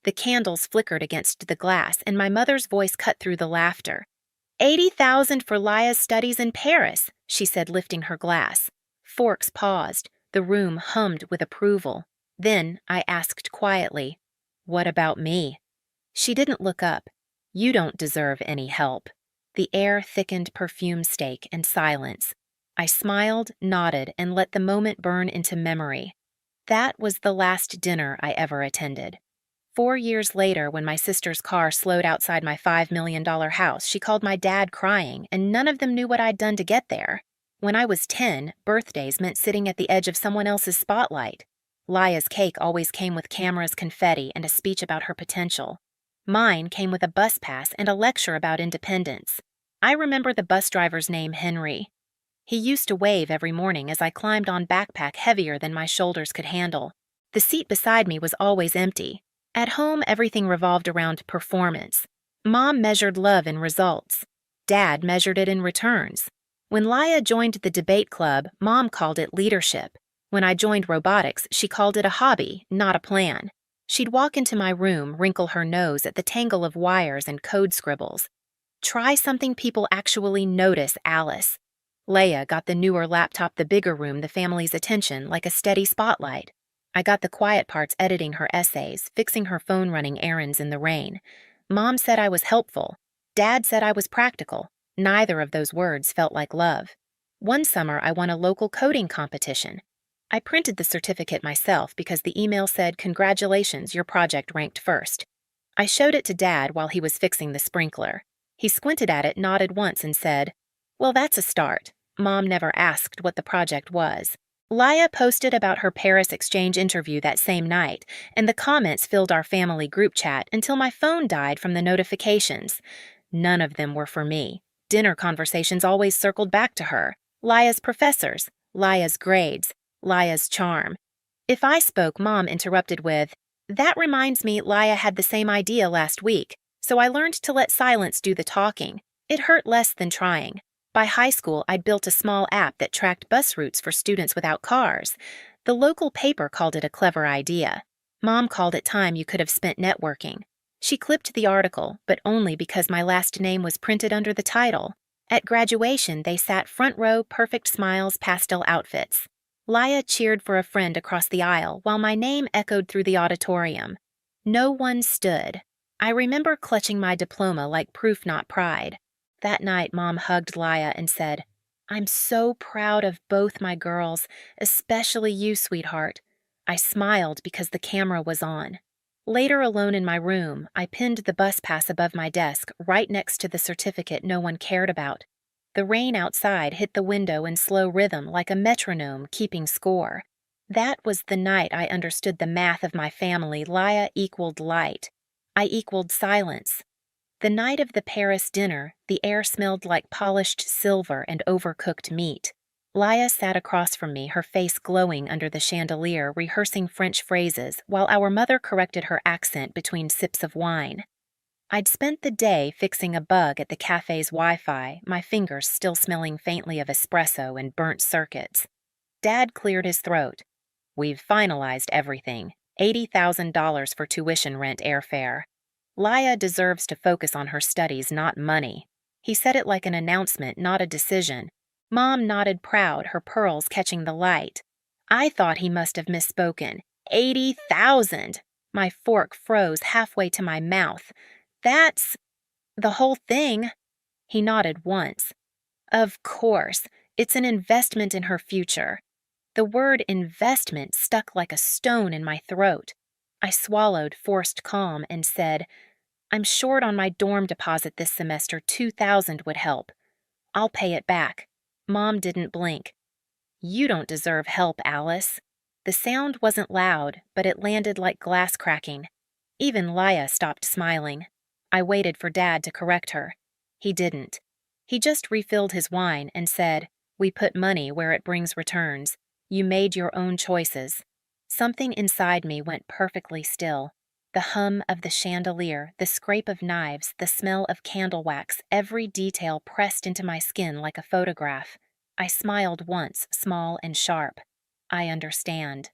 The candles flickered against the glass, and my mother's voice cut through the laughter. 80,000 for Laya's studies in Paris, she said, lifting her glass. Forks paused. The room hummed with approval. Then I asked quietly, "What about me?" She didn't look up. "You don't deserve any help." The air thickened perfume steak and silence. I smiled, nodded, and let the moment burn into memory. That was the last dinner I ever attended. 4 years later, when my sister's car slowed outside my $5 million house, she called my dad crying, and none of them knew what I'd done to get there. When I was 10, birthdays meant sitting at the edge of someone else's spotlight. Laya's cake always came with cameras, confetti, and a speech about her potential. Mine came with a bus pass and a lecture about independence. I remember the bus driver's name, Henry. He used to wave every morning as I climbed on backpack heavier than my shoulders could handle. The seat beside me was always empty. At home, everything revolved around performance. Mom measured love in results. Dad measured it in returns. When Laya joined the debate club, Mom called it leadership. When I joined robotics, she called it a hobby, not a plan. She'd walk into my room, wrinkle her nose at the tangle of wires and code scribbles. "Try something people actually notice, Alice." Leia got the newer laptop, the bigger room, the family's attention, like a steady spotlight. I got the quiet parts, editing her essays, fixing her phone, running errands in the rain. Mom said I was helpful. Dad said I was practical. Neither of those words felt like love. One summer, I won a local coding competition. I printed the certificate myself because the email said, "Congratulations, your project ranked first." I showed it to Dad while he was fixing the sprinkler. He squinted at it, nodded once, and said, "Well, that's a start." Mom never asked what the project was. Laya posted about her Paris exchange interview that same night, and the comments filled our family group chat until my phone died from the notifications. None of them were for me. Dinner conversations always circled back to her. Laya's professors, Laya's grades, Laya's charm. If I spoke, Mom interrupted with, "That reminds me, Laya had the same idea last week, so I learned to let silence do the talking. It hurt less than trying." By high school, I'd built a small app that tracked bus routes for students without cars. The local paper called it a clever idea. Mom called it time you could have spent networking. She clipped the article, but only because my last name was printed under the title. At graduation, they sat front row, perfect smiles, pastel outfits. Laya cheered for a friend across the aisle while my name echoed through the auditorium. No one stood. I remember clutching my diploma like proof, not pride. That night, Mom hugged Laya and said, "I'm so proud of both my girls, especially you, sweetheart." I smiled because the camera was on. Later, alone in my room, I pinned the bus pass above my desk, right next to the certificate no one cared about. The rain outside hit the window in slow rhythm like a metronome keeping score. That was the night I understood the math of my family. Laya equaled light. I equaled silence. The night of the Paris dinner, the air smelled like polished silver and overcooked meat. Laya sat across from me, her face glowing under the chandelier, rehearsing French phrases, while our mother corrected her accent between sips of wine. I'd spent the day fixing a bug at the cafe's Wi-Fi, my fingers still smelling faintly of espresso and burnt circuits. Dad cleared his throat. "We've finalized everything. $80,000 for tuition, rent, airfare. Laya deserves to focus on her studies, not money." He said it like an announcement, not a decision. Mom nodded proud, her pearls catching the light. I thought he must have misspoken. 80,000! My fork froze halfway to my mouth. "That's the whole thing." He nodded once. "Of course, it's an investment in her future." The word investment stuck like a stone in my throat. I swallowed, forced calm, and said, "I'm short on my dorm deposit this semester. 2,000 would help. I'll pay it back." Mom didn't blink. "You don't deserve help, Alice." The sound wasn't loud, but it landed like glass cracking. Even Laya stopped smiling. I waited for Dad to correct her. He didn't. He just refilled his wine and said, "We put money where it brings returns. You made your own choices." Something inside me went perfectly still. The hum of the chandelier, the scrape of knives, the smell of candle wax, every detail pressed into my skin like a photograph. I smiled once, small and sharp. "I understand."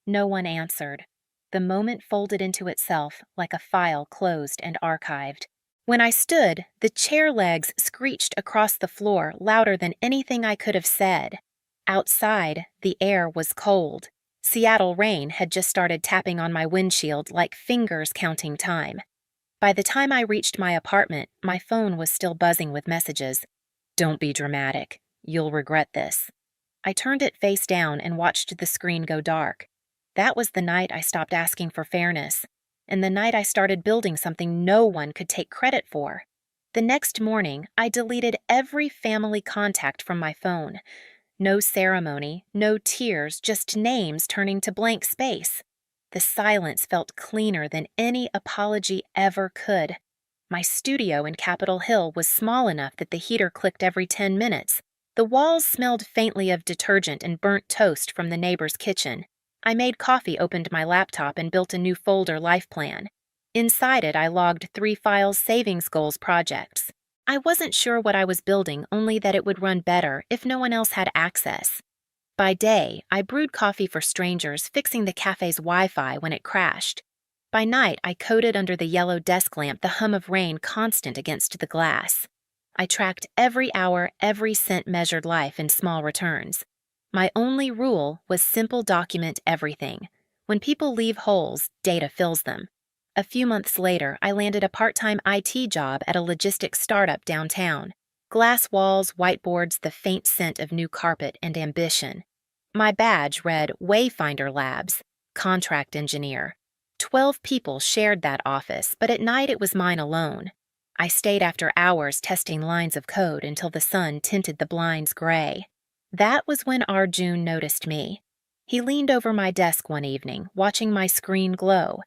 No one answered. The moment folded into itself like a file closed and archived. When I stood, the chair legs screeched across the floor louder than anything I could have said. Outside, the air was cold. Seattle rain had just started tapping on my windshield like fingers counting time. By the time I reached my apartment, my phone was still buzzing with messages. "Don't be dramatic. You'll regret this." I turned it face down and watched the screen go dark. That was the night I stopped asking for fairness, and the night I started building something no one could take credit for. The next morning, I deleted every family contact from my phone. No ceremony, no tears, just names turning to blank space. The silence felt cleaner than any apology ever could. My studio in Capitol Hill was small enough that the heater clicked every 10 minutes. The walls smelled faintly of detergent and burnt toast from the neighbor's kitchen. I made coffee, opened my laptop, and built a new folder life plan. Inside it, I logged 3 files savings goals projects. I wasn't sure what I was building, only that it would run better if no one else had access. By day, I brewed coffee for strangers, fixing the cafe's Wi-Fi when it crashed. By night, I coded under the yellow desk lamp, the hum of rain constant against the glass. I tracked every hour, every cent measured life in small returns. My only rule was simple document everything. When people leave holes, data fills them. A few months later, I landed a part-time IT job at a logistics startup downtown. Glass walls, whiteboards, the faint scent of new carpet, and ambition. My badge read Wayfinder Labs, contract engineer. 12 people shared that office, but at night it was mine alone. I stayed after hours testing lines of code until the sun tinted the blinds gray. That was when Arjun noticed me. He leaned over my desk one evening, watching my screen glow.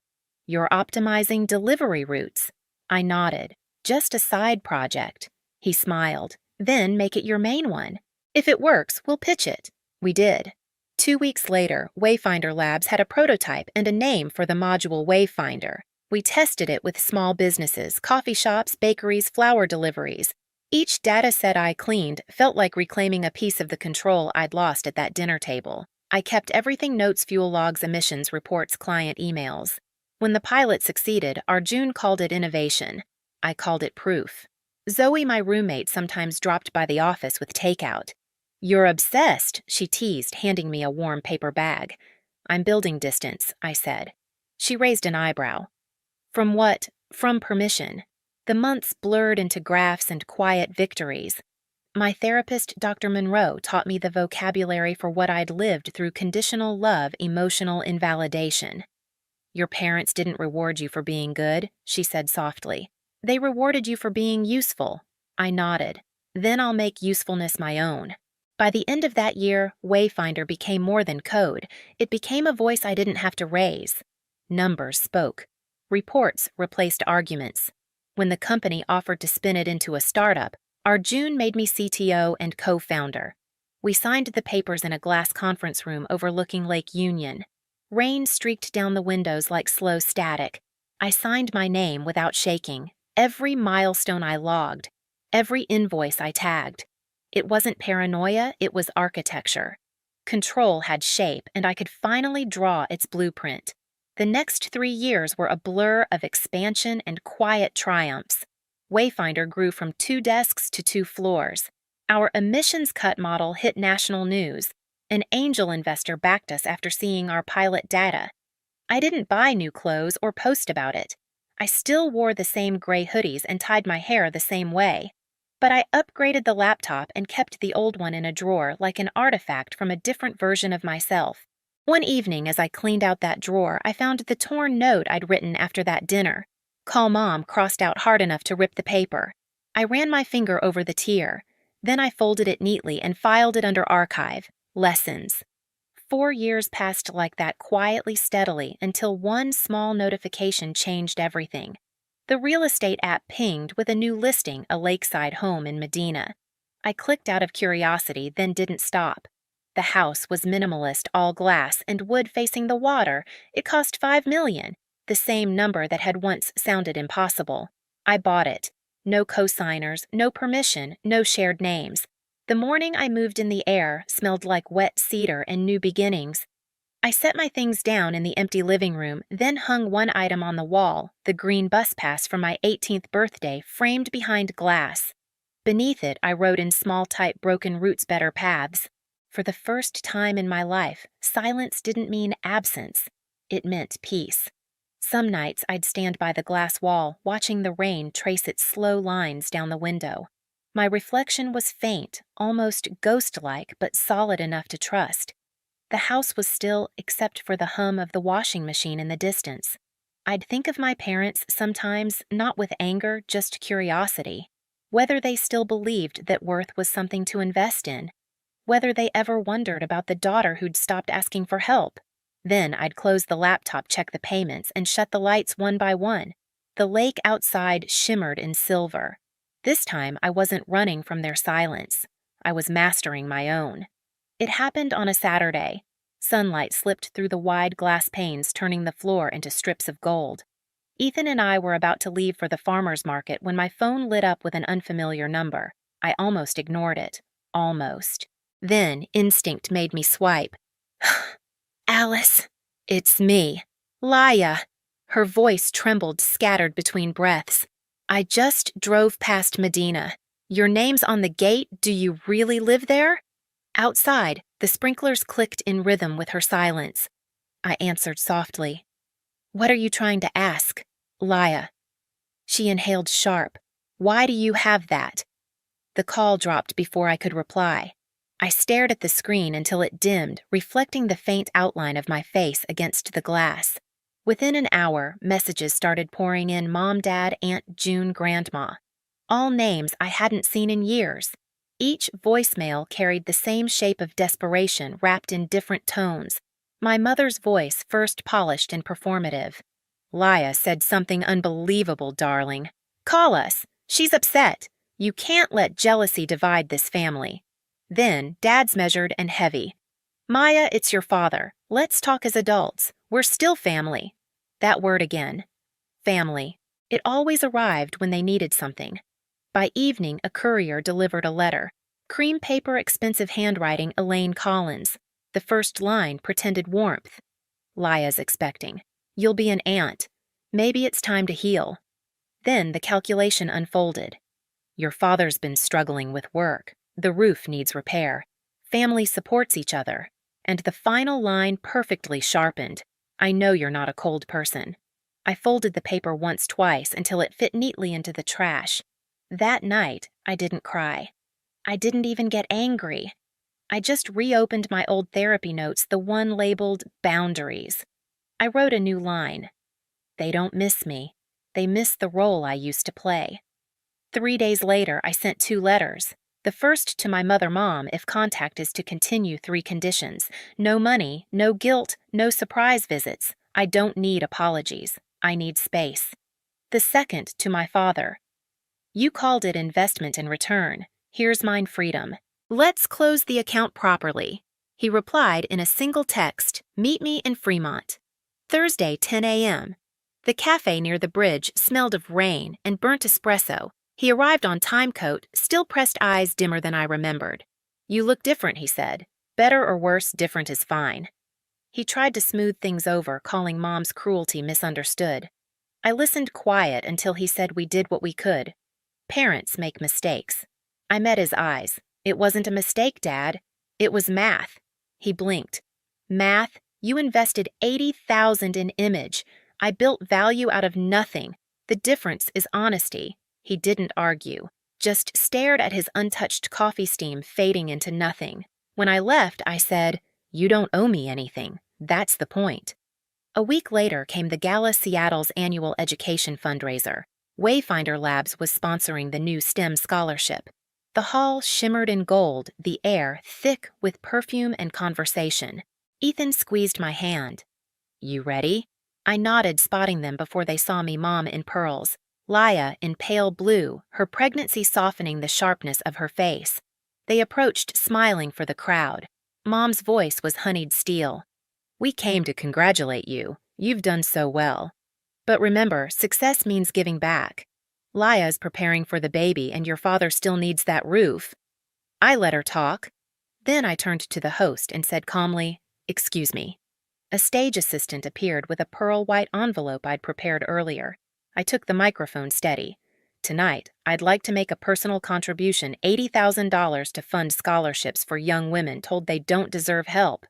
"You're optimizing delivery routes." I nodded. "Just a side project." He smiled. "Then make it your main one. If it works, we'll pitch it." We did. 2 weeks later, Wayfinder Labs had a prototype and a name for the module Wayfinder. We tested it with small businesses, coffee shops, bakeries, flower deliveries. Each data set I cleaned felt like reclaiming a piece of the control I'd lost at that dinner table. I kept everything: notes, fuel logs, emissions reports, client emails. When the pilot succeeded, Arjun called it innovation. I called it proof. Zoe, my roommate, sometimes dropped by the office with takeout. "You're obsessed," she teased, handing me a warm paper bag. "I'm building distance," I said. She raised an eyebrow. "From what?" "From permission." The months blurred into graphs and quiet victories. My therapist, Dr. Monroe, taught me the vocabulary for what I'd lived through: conditional love, emotional invalidation. "Your parents didn't reward you for being good," she said softly. "They rewarded you for being useful." I nodded. "Then I'll make usefulness my own." By the end of that year, Wayfinder became more than code. It became a voice I didn't have to raise. Numbers spoke. Reports replaced arguments. When the company offered to spin it into a startup, Arjun made me CTO and co-founder. We signed the papers in a glass conference room overlooking Lake Union. Rain streaked down the windows like slow static. I signed my name without shaking. Every milestone I logged. Every invoice I tagged. It wasn't paranoia, it was architecture. Control had shape, and I could finally draw its blueprint. The next 3 years were a blur of expansion and quiet triumphs. Wayfinder grew from 2 desks to 2 floors. Our emissions cut model hit national news. An angel investor backed us after seeing our pilot data. I didn't buy new clothes or post about it. I still wore the same gray hoodies and tied my hair the same way. But I upgraded the laptop and kept the old one in a drawer like an artifact from a different version of myself. One evening, as I cleaned out that drawer, I found the torn note I'd written after that dinner. "Call Mom," crossed out hard enough to rip the paper. I ran my finger over the tier. Then I folded it neatly and filed it under Archive. Lessons. 4 years passed like that, quietly, steadily, until one small notification changed everything. The real estate app pinged with a new listing, a lakeside home in Medina. I clicked out of curiosity, then didn't stop. The house was minimalist, all glass, and wood facing the water. It cost $5 million, the same number that had once sounded impossible. I bought it. No co-signers, no permission, no shared names. The morning I moved in, the air smelled like wet cedar and new beginnings. I set my things down in the empty living room, then hung one item on the wall, the green bus pass from my 18th birthday framed behind glass. Beneath it, I wrote in small type broken roots better paths. For the first time in my life, silence didn't mean absence. It meant peace. Some nights I'd stand by the glass wall, watching the rain trace its slow lines down the window. My reflection was faint, almost ghost-like, but solid enough to trust. The house was still except for the hum of the washing machine in the distance. I'd think of my parents sometimes not with anger, just curiosity. Whether they still believed that worth was something to invest in. Whether they ever wondered about the daughter who'd stopped asking for help. Then I'd close the laptop, check the payments, and shut the lights one by one. The lake outside shimmered in silver. This time I wasn't running from their silence. I was mastering my own. It happened on a Saturday. Sunlight slipped through the wide glass panes, turning the floor into strips of gold. Ethan and I were about to leave for the farmer's market when my phone lit up with an unfamiliar number. I almost ignored it. Almost. Then instinct made me swipe. Alice. It's me. Laya. Her voice trembled, scattered between breaths. I just drove past Medina. Your name's on the gate. Do you really live there? Outside, the sprinklers clicked in rhythm with her silence. I answered softly. What are you trying to ask? Laya. She inhaled sharp. Why do you have that? The call dropped before I could reply. I stared at the screen until it dimmed, reflecting the faint outline of my face against the glass. Within an hour, messages started pouring in: Mom, Dad, Aunt June, Grandma. All names I hadn't seen in years. Each voicemail carried the same shape of desperation wrapped in different tones. My mother's voice first polished and performative. Laya said something unbelievable, darling. Call us. She's upset. You can't let jealousy divide this family. Then, Dad's measured and heavy. Maya, it's your father. Let's talk as adults. We're still family. That word again. Family. It always arrived when they needed something. By evening, a courier delivered a letter. Cream paper, expensive handwriting, Elaine Collins. The first line pretended warmth. Laya's expecting. You'll be an aunt. Maybe it's time to heal. Then the calculation unfolded. Your father's been struggling with work. The roof needs repair. Family supports each other. And the final line perfectly sharpened. I know you're not a cold person. I folded the paper once, twice, until it fit neatly into the trash. That night, I didn't cry. I didn't even get angry. I just reopened my old therapy notes, the one labeled Boundaries. I wrote a new line. They don't miss me. They miss the role I used to play. 3 days later, I sent 2 letters. The first to my mother-mom, if contact is to continue, 3 conditions. No money, no guilt, no surprise visits. I don't need apologies. I need space. The second to my father. You called it investment in return. Here's mine freedom. Let's close the account properly. He replied in a single text, meet me in Fremont. Thursday, 10 a.m. The cafe near the bridge smelled of rain and burnt espresso. He arrived on timecoat, still pressed eyes dimmer than I remembered. You look different, he said. Better or worse, different is fine. He tried to smooth things over, calling Mom's cruelty misunderstood. I listened quiet until he said we did what we could. Parents make mistakes. I met his eyes. It wasn't a mistake, Dad. It was math. He blinked. Math? You invested $80,000 in image. I built value out of nothing. The difference is honesty. He didn't argue, just stared at his untouched coffee steam fading into nothing. When I left, I said, you don't owe me anything. That's the point. A week later came the Gala Seattle's annual education fundraiser. Wayfinder Labs was sponsoring the new STEM scholarship. The hall shimmered in gold, the air thick with perfume and conversation. Ethan squeezed my hand. You ready? I nodded, spotting them before they saw me, Mom in pearls. Laya in pale blue, her pregnancy softening the sharpness of her face. They approached, smiling for the crowd. Mom's voice was honeyed steel. We came to congratulate you. You've done so well. But remember, success means giving back. Laya's preparing for the baby, and your father still needs that roof. I let her talk. Then I turned to the host and said calmly, excuse me. A stage assistant appeared with a pearl white envelope I'd prepared earlier. I took the microphone steady. Tonight, I'd like to make a personal contribution, $80,000 to fund scholarships for young women told they don't deserve help.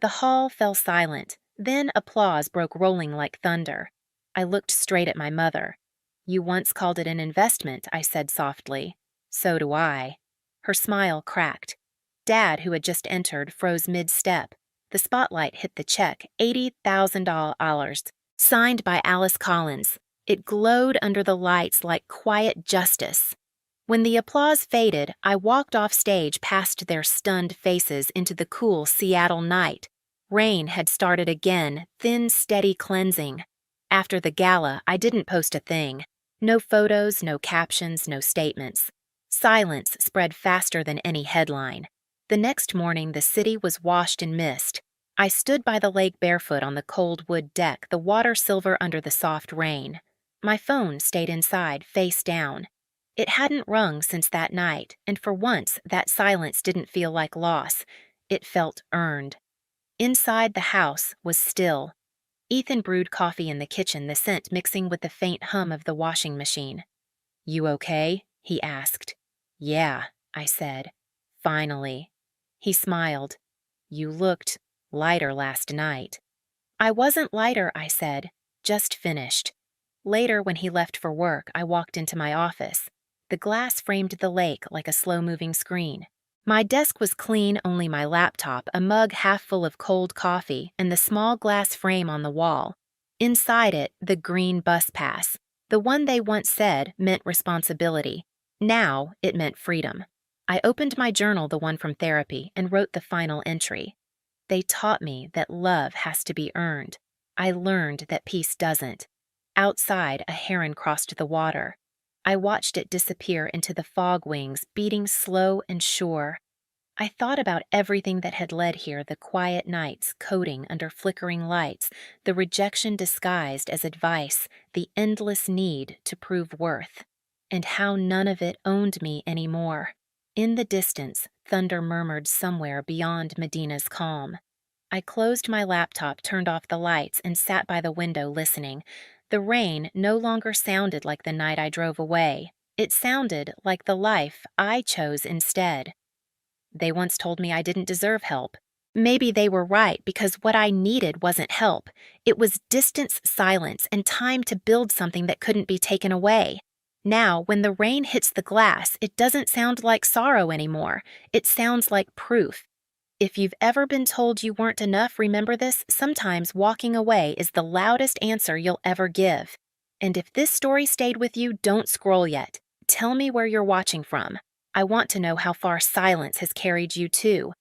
The hall fell silent. Then applause broke rolling like thunder. I looked straight at my mother. You once called it an investment, I said softly. So do I. Her smile cracked. Dad, who had just entered, froze mid-step. The spotlight hit the check, $80,000, signed by Alice Collins. It glowed under the lights like quiet justice. When the applause faded, I walked off stage past their stunned faces into the cool Seattle night. Rain had started again, thin, steady cleansing. After the gala, I didn't post a thing. No photos, no captions, no statements. Silence spread faster than any headline. The next morning, the city was washed in mist. I stood by the lake barefoot on the cold wood deck, the water silver under the soft rain. My phone stayed inside, face down. It hadn't rung since that night, and for once, that silence didn't feel like loss. It felt earned. Inside the house was still. Ethan brewed coffee in the kitchen, the scent mixing with the faint hum of the washing machine. You okay? He asked. Yeah, I said. Finally. He smiled. You looked lighter last night. I wasn't lighter, I said. Just finished. Later, when he left for work, I walked into my office. The glass framed the lake like a slow-moving screen. My desk was clean, only my laptop, a mug half full of cold coffee, and the small glass frame on the wall. Inside it, the green bus pass. The one they once said meant responsibility. Now it meant freedom. I opened my journal, the one from therapy, and wrote the final entry. They taught me that love has to be earned. I learned that peace doesn't. Outside, a heron crossed the water. I watched it disappear into the fog wings, beating slow and sure. I thought about everything that had led here, the quiet nights coding under flickering lights, the rejection disguised as advice, the endless need to prove worth, and how none of it owned me anymore. In the distance, thunder murmured somewhere beyond Medina's calm. I closed my laptop, turned off the lights, and sat by the window listening. The rain no longer sounded like the night I drove away. It sounded like the life I chose instead. They once told me I didn't deserve help. Maybe they were right, because what I needed wasn't help. It was distance, silence, and time to build something that couldn't be taken away. Now, when the rain hits the glass, it doesn't sound like sorrow anymore. It sounds like proof. If you've ever been told you weren't enough, remember this: sometimes walking away is the loudest answer you'll ever give. And if this story stayed with you, don't scroll yet. Tell me where you're watching from. I want to know how far silence has carried you too.